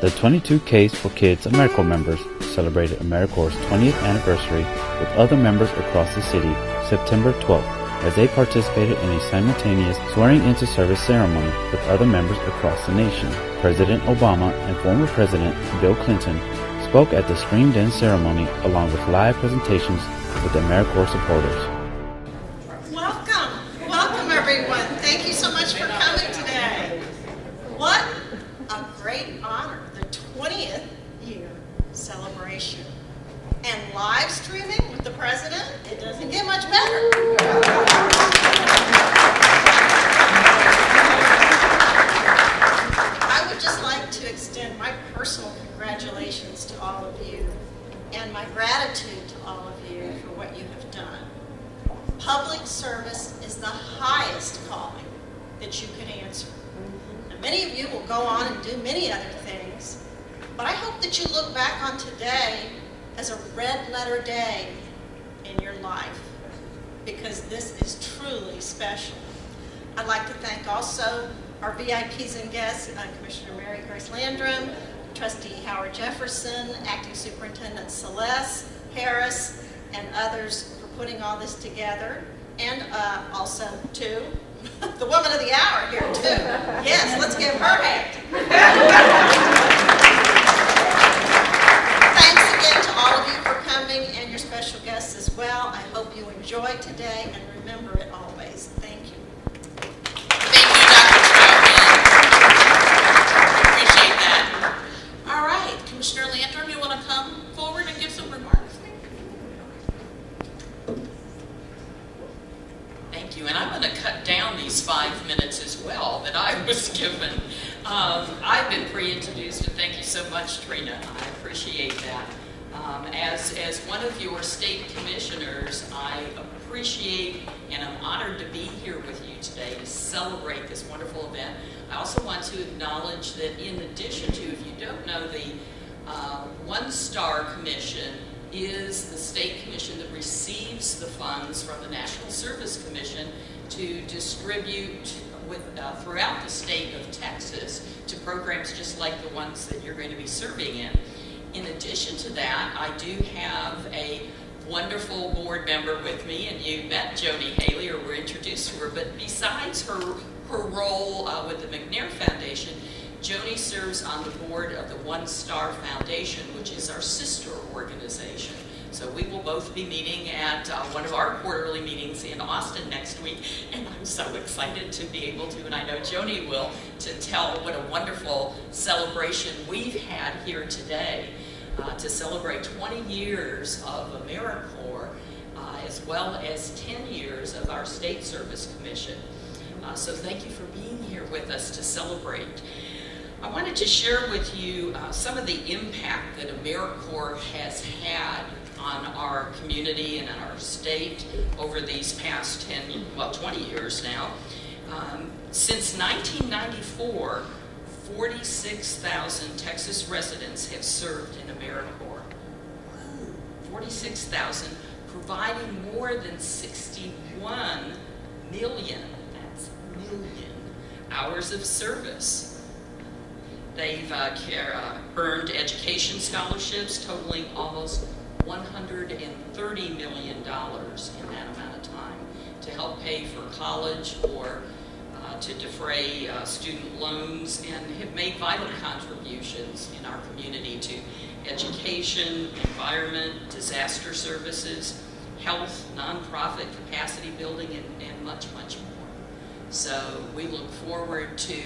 The 22 CASE for Kids AmeriCorps members celebrated AmeriCorps' 20th anniversary with other members across the city September 12th as they participated in a simultaneous swearing into service ceremony with other members across the nation. President Obama and former President Bill Clinton spoke at the screened-in ceremony along with live presentations with AmeriCorps supporters. Welcome everyone. Thank you so much for coming today. What a great honor, the 20th year celebration. And live streaming with the President, it doesn't get much better. I would just like to extend my personal congratulations to all of you and my gratitude to all of you for what you have done. Public service is the highest calling that you can answer. Now, many of you will go on and do many other things, but I hope that you look back on today as a red letter day in your life, because this is truly special. I'd like to thank also our VIPs and guests, Commissioner Mary Grace Landrum, Trustee Howard Jefferson, Acting Superintendent Celeste Harris, and others for putting all this together, and also to the woman of the hour here too. Yes, let's give her a hand. Thanks again to all of you for coming and your special guests as well. I hope you enjoy today and remember it always. Thank you. Thank you, Dr. Troutman. Appreciate that. All right, Commissioner Landrum, you want to come forward and give some remarks? Thank you, and I'm going to cut down these 5 minutes as well that I was given. I've been pre-introduced, and thank you so much, Trina. I appreciate that. As one of your state commissioners, I appreciate and I'm honored to be here with you today to celebrate this wonderful event. I also want to acknowledge that in addition to, if you don't know, the OneStar Commission is the state commission that receives the funds from the National Service Commission to distribute throughout the state of Texas to programs just like the ones that you're going to be serving in. In addition to that, I do have a wonderful board member with me, and you met Joni Haley or were introduced to her, but besides her role with the McNair Foundation, Joni serves on the board of the OneStar Foundation, which is our sister organization. So we will both be meeting at one of our quarterly meetings in Austin next week, and I'm so excited to be able to, and I know Joni will, to tell what a wonderful celebration we've had here today to celebrate 20 years of AmeriCorps, as well as 10 years of our State Service Commission. So thank you for being here with us to celebrate. I wanted to share with you some of the impact that AmeriCorps has had on our community and our state over these past 20 years now. Since 1994, 46,000 Texas residents have served in AmeriCorps. 46,000, providing more than 61 million, that's million, hours of service. They've earned education scholarships totaling almost $130 million in that amount of time to help pay for college or to defray student loans, and have made vital contributions in our community to education, environment, disaster services, health, nonprofit capacity building, and much, much more. So we look forward to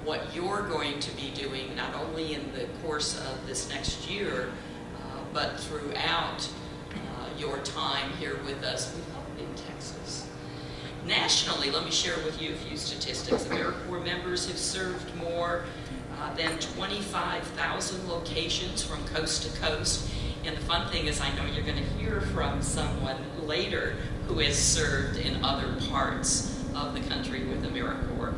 what you're going to be doing, not only in the course of this next year, but throughout your time here with us in Texas. Nationally, let me share with you a few statistics. AmeriCorps members have served more than 25,000 locations from coast to coast. And the fun thing is, I know you're going to hear from someone later who has served in other parts of the country with AmeriCorps.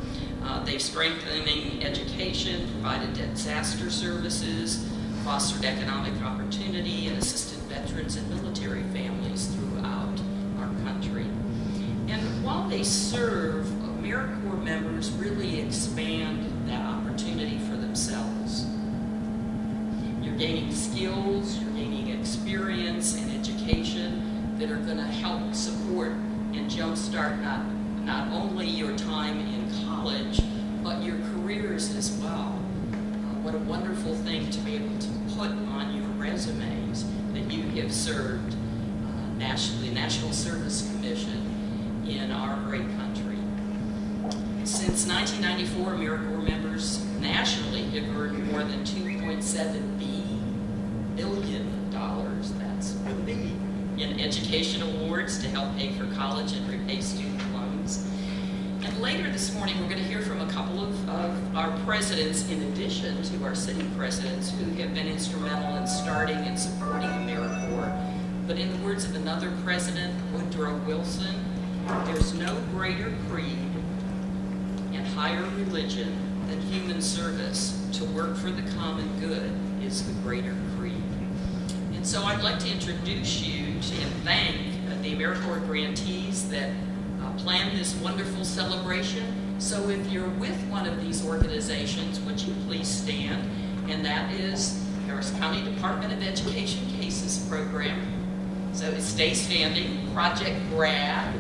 They've strengthening education, provided disaster services, fostered economic opportunity, and assisted veterans and military families throughout our country. And while they serve, AmeriCorps members really expand that opportunity for themselves. You're gaining skills, you're gaining experience and education that are going to help support and jumpstart not only your time in college, but your careers as well. What a wonderful thing to be able to put on your resumes that you have served the National Service Commission in our great country. Since 1994, AmeriCorps members nationally have earned more than $2.7 billion, that's with a B, in education awards to help pay for college and repay student loans. And later this morning, we're going to hear from a couple of our presidents, in addition to our city presidents, who have been instrumental in starting and supporting AmeriCorps. But in the words of another president, Woodrow Wilson, there's no greater creed and higher religion than human service. To work for the common good is the greater creed. And so I'd like to introduce you to and thank the AmeriCorps grantees that planned this wonderful celebration. So if you're with one of these organizations, would you please stand? And that is Harris County Department of Education CASES program. So stay standing, Project GRAD,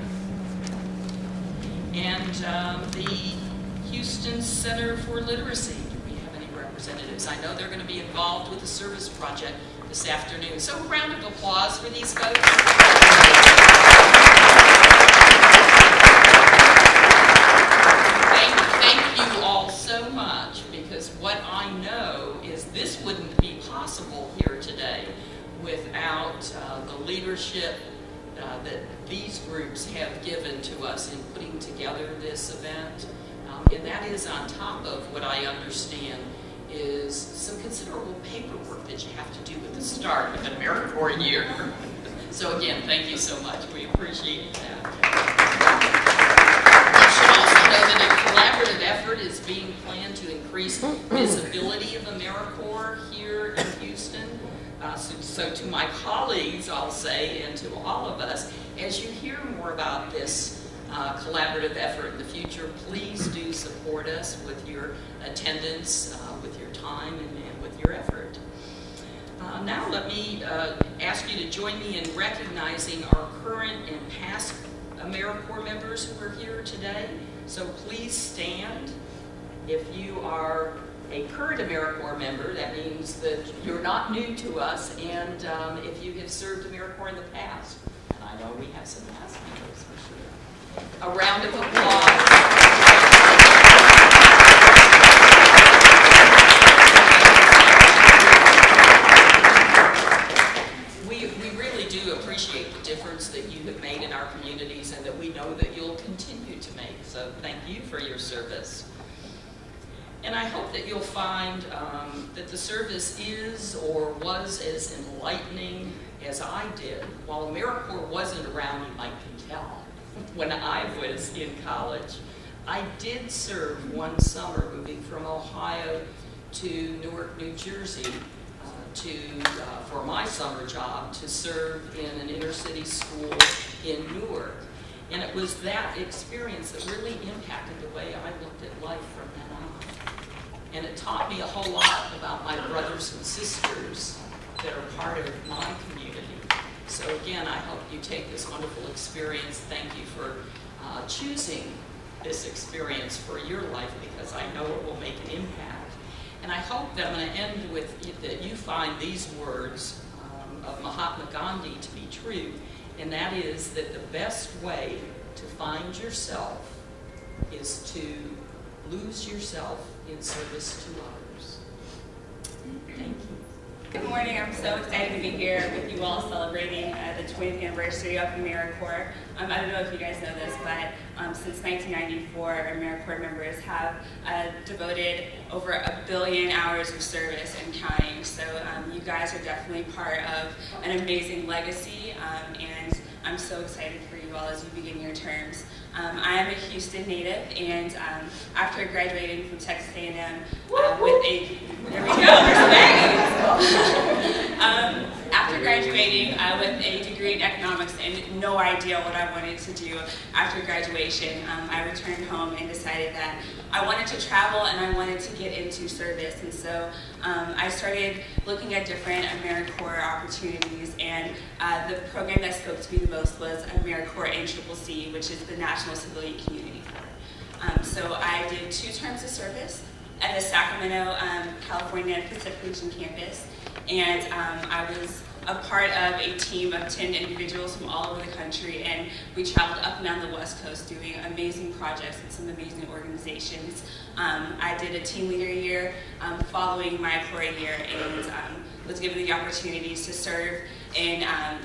and the Houston Center for Literacy. Do we have any representatives? I know they're going to be involved with the service project this afternoon. So a round of applause for these folks. Thank you all so much, because what I know is this wouldn't be possible here today without the leadership that these groups have given to us in putting together this event. And that is on top of what I understand is some considerable paperwork that you have to do at the start of an AmeriCorps year. So again, thank you so much. We appreciate that. You should also know that a collaborative effort is being planned to increase visibility of AmeriCorps here in Houston. So to my colleagues, I'll say, and to all of us, as you hear more about this collaborative effort in the future, please do support us with your attendance, with your time, and with your effort. Now let me ask you to join me in recognizing our current and past AmeriCorps members who are here today. So please stand. If you are a current AmeriCorps member, that means that you're not new to us, and if you have served AmeriCorps in the past, and I know we have some past members for sure. A round of applause. We really do appreciate the difference that you have made in our communities and that we know that you'll continue to make. So thank you for your service. And I hope that you'll find that the service is or was as enlightening as I did. While AmeriCorps wasn't around, you might can tell, when I was in college, I did serve one summer moving from Ohio to Newark, New Jersey for my summer job to serve in an inner city school in Newark. And it was that experience that really impacted the way I looked at life from then on. And it taught me a whole lot about my brothers and sisters that are part of my community. So again, I hope you take this wonderful experience. Thank you for choosing this experience for your life, because I know it will make an impact. And I hope that I'm going to end with that you find these words of Mahatma Gandhi to be true, and that is that the best way to find yourself is to lose yourself in service to others. Thank you. Good morning. I'm so excited to be here with you all celebrating the 20th anniversary of AmeriCorps. I don't know if you guys know this, but since 1994, AmeriCorps members have devoted over 1 billion hours of service and counting. So you guys are definitely part of an amazing legacy, and I'm so excited for you all as you begin your terms. I am a Houston native, and after graduating from Texas A&M with a, there we go, there's Maggie. After graduating with a degree in economics and no idea what I wanted to do after graduation, I returned home and decided that I wanted to travel and I wanted to get into service. And so I started looking at different AmeriCorps opportunities, and the program that spoke to me the most was AmeriCorps ACCC, which is the National Civilian Community Corps. So I did 2 terms of service at the Sacramento, California Pacific Region campus, and I was a part of a team of 10 individuals from all over the country, and we traveled up and down the West Coast doing amazing projects with some amazing organizations. I did a team leader year following my Corps year, and was given the opportunities to serve in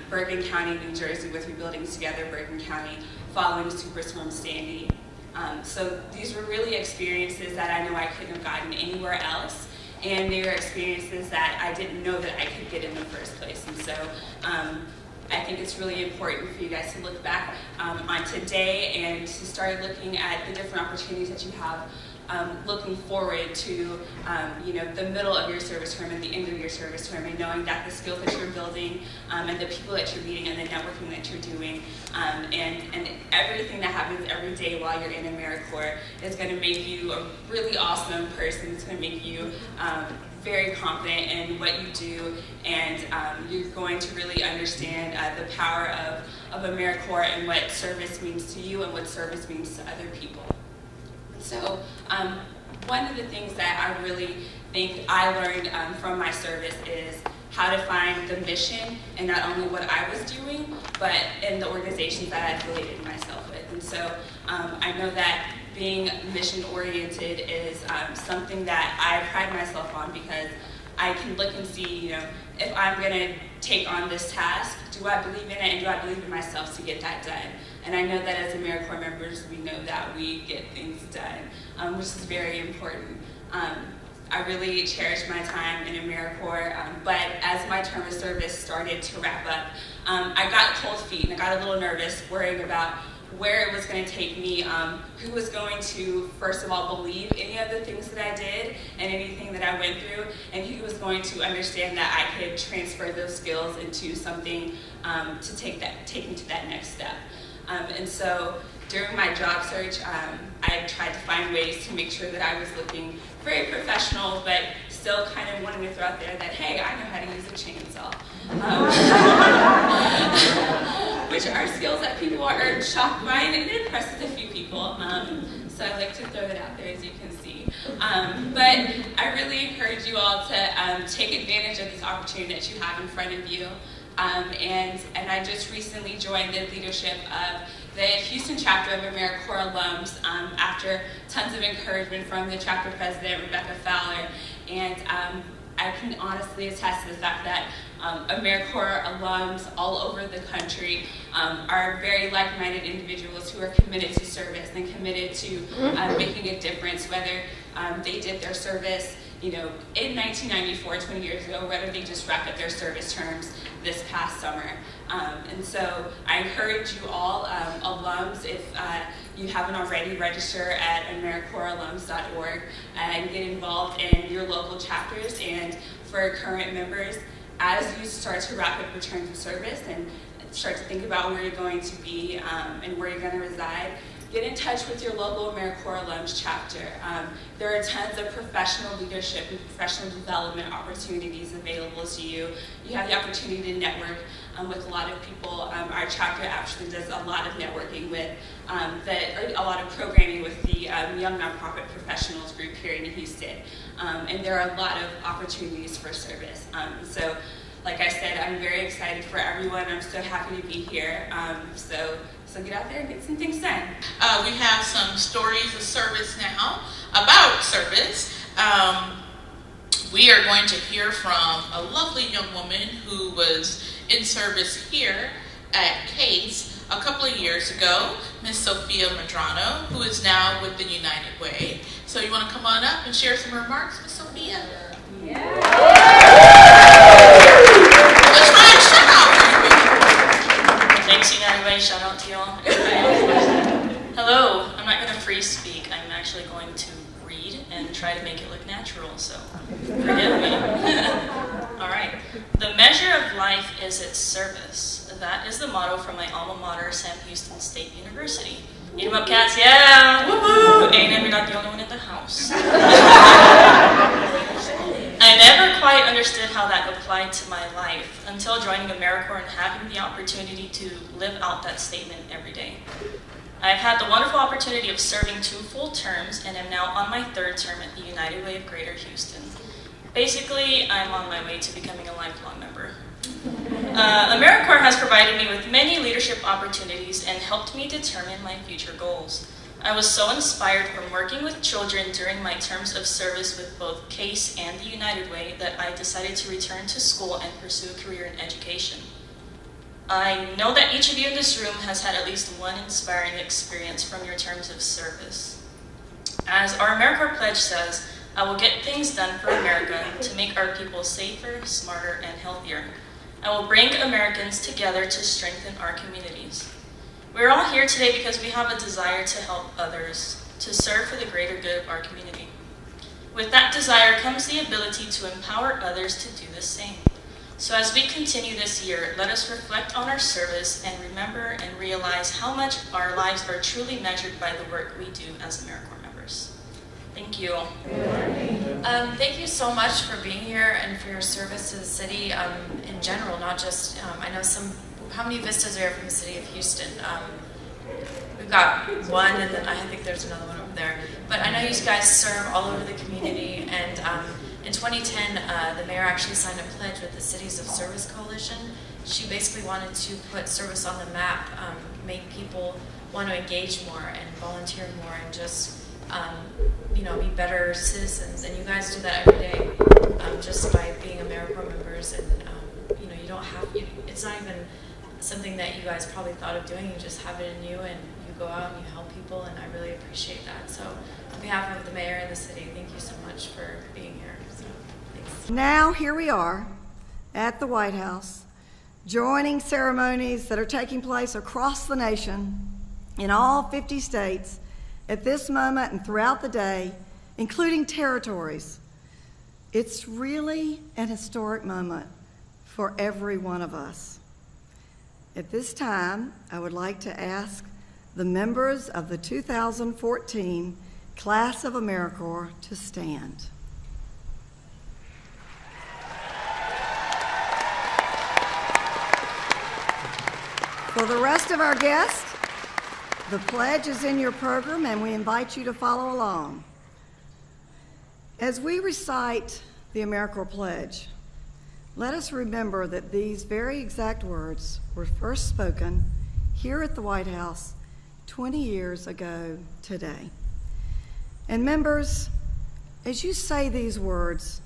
Bergen County, New Jersey with Rebuilding Together Bergen County following Superstorm Sandy. So these were really experiences that I know I couldn't have gotten anywhere else, and they were experiences that I didn't know that I could get in the first place. And so I think it's really important for you guys to look back on today and to start looking at the different opportunities that you have, looking forward to the middle of your service term and the end of your service term, and knowing that the skills that you're building and the people that you're meeting and the networking that you're doing and everything that happens every day while you're in AmeriCorps is going to make you a really awesome person. It's going to make you very confident in what you do, and you're going to really understand the power of AmeriCorps and what service means to you and what service means to other people. So one of the things that I really think I learned from my service is how to find the mission in not only what I was doing, but in the organizations that I affiliated myself with. And so I know that being mission-oriented is something that I pride myself on, because I can look and see, if I'm going to take on this task, do I believe in it, and do I believe in myself to get that done? And I know that as AmeriCorps members, we know that we get things done, which is very important. I really cherished my time in AmeriCorps, but as my term of service started to wrap up, I got cold feet and I got a little nervous, worrying about where it was going to take me, who was going to, first of all, believe any of the things that I did and anything that I went through, and who was going to understand that I could transfer those skills into something to take me to that next step. And so during my job search, I tried to find ways to make sure that I was looking very professional, but still kind of wanting to throw out there that, hey, I know how to use a chainsaw. Which are skills that people are shocked by, and it impresses a few people. So I like to throw that out there, as you can see. But I really encourage you all to take advantage of this opportunity that you have in front of you. And I just recently joined the leadership of the Houston chapter of AmeriCorps alums after tons of encouragement from the chapter president, Rebecca Fowler. And I can honestly attest to the fact that AmeriCorps alums all over the country are very like-minded individuals who are committed to service and committed to making a difference, whether they did their service in 1994, 20 years ago, whether they just wrapped up their service terms this past summer. And so I encourage you all, alums, if you haven't already, register at AmeriCorpsAlums.org and get involved in your local chapters. And for current members, as you start to wrap up your terms of service and start to think about where you're going to be and where you're going to reside, get in touch with your local AmeriCorps alums chapter. There are tons of professional leadership and professional development opportunities available to you. You have the opportunity to network with a lot of people. Our chapter actually does a lot of networking with, a lot of programming with the Young Nonprofit Professionals group here in Houston. And there are a lot of opportunities for service. So, like I said, I'm very excited for everyone. I'm so happy to be here. So get out there and get some things done. We have some stories of service now, about service. We are going to hear from a lovely young woman who was in service here at CASE a couple of years ago, Miss Sophia Medrano, who is now with the United Way. So you want to come on up and share some remarks, Miss Sophia? Yeah. Let's try and shout out. Thanks, United Way. Shout out to y'all. Hello. I'm not going to free speak. I'm actually actually going to read and try to make it look natural, so forgive me. All right. The measure of life is its service. That is the motto from my alma mater, Sam Houston State University. Eat 'em up, cats, yeah! Woohoo! A&M, you're not the only one in the house. I never quite understood how that applied to my life until joining AmeriCorps and having the opportunity to live out that statement every day. I've had the wonderful opportunity of serving 2 full terms and am now on my 3rd term at the United Way of Greater Houston. Basically, I'm on my way to becoming a lifelong member. AmeriCorps has provided me with many leadership opportunities and helped me determine my future goals. I was so inspired from working with children during my terms of service with both CASE and the United Way that I decided to return to school and pursue a career in education. I know that each of you in this room has had at least one inspiring experience from your terms of service. As our AmeriCorps pledge says, I will get things done for America to make our people safer, smarter, and healthier. I will bring Americans together to strengthen our communities. We're all here today because we have a desire to help others, to serve for the greater good of our community. With that desire comes the ability to empower others to do the same. So as we continue this year, let us reflect on our service and remember and realize how much our lives are truly measured by the work we do as AmeriCorps members. Thank you. Thank you so much for being here and for your service to the city in general, not just, I know how many vistas are here from the city of Houston? We've got one, and then I think there's another one over there. But I know you guys serve all over the community, and in 2010, the mayor actually signed a pledge with the Cities of Service Coalition. She basically wanted to put service on the map, make people want to engage more and volunteer more and just be better citizens. And you guys do that every day just by being AmeriCorps members. And you don't have, it's not even something that you guys probably thought of doing. You just have it in you, and you go out and you help people, and I really appreciate that. So on behalf of the mayor and the city, thank you so much for being here. So, thanks. Now here we are at the White House, joining ceremonies that are taking place across the nation in all 50 states at this moment and throughout the day, including territories. It's really an historic moment for every one of us. At this time, I would like to ask the members of the 2014 Class of AmeriCorps to stand. For the rest of our guests, the pledge is in your program, and we invite you to follow along. As we recite the AmeriCorps pledge, let us remember that these very exact words were first spoken here at the White House 20 years ago today. And members, as you say these words,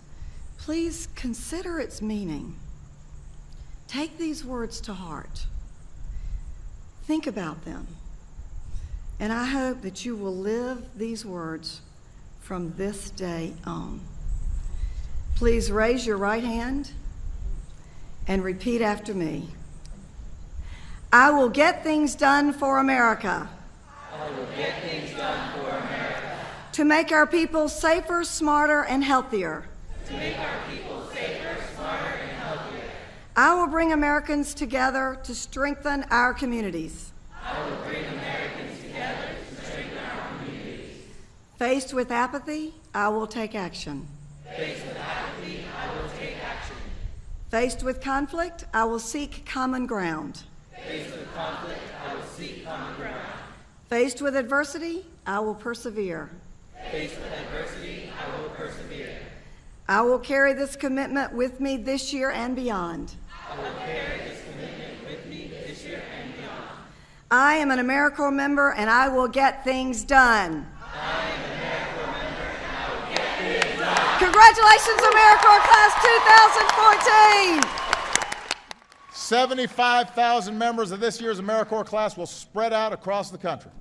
please consider its meaning. Take these words to heart. Think about them. And I hope that you will live these words from this day on. Please raise your right hand and repeat after me. I will get things done for America. I will get things done for America. To make our people safer, smarter, and healthier. To make our people safer, smarter, and healthier. I will bring Americans together to strengthen our communities. I will bring Americans together to strengthen our communities. Faced with apathy, I will take action. Faced with apathy, I will take action. Faced with conflict, I will seek common ground. Faced with conflict, I will seek common ground. Faced with adversity, I will persevere. Faced with adversity, I will persevere. I will carry this commitment with me this year and beyond. I will carry this commitment with me this year and beyond. I am an AmeriCorps member, and I will get things done. I am an AmeriCorps member, and I will get things done. Congratulations, AmeriCorps Class 2014! 75,000 members of this year's AmeriCorps class will spread out across the country.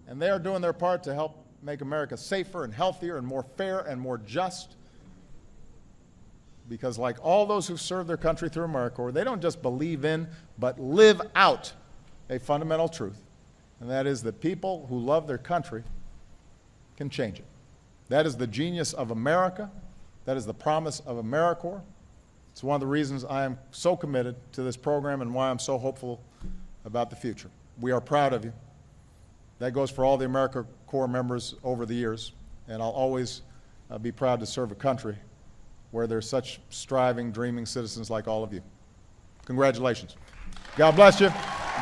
And they are doing their part to help make America safer and healthier and more fair and more just. Because like all those who serve their country through AmeriCorps, they don't just believe in, but live out a fundamental truth. And that is that people who love their country can change it. That is the genius of America. That is the promise of AmeriCorps. It's one of the reasons I am so committed to this program and why I'm so hopeful about the future. We are proud of you. That goes for all the AmeriCorps members over the years, and I'll always be proud to serve a country where there's such striving, dreaming citizens like all of you. Congratulations. God bless you.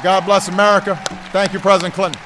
God bless America. Thank you, President Clinton.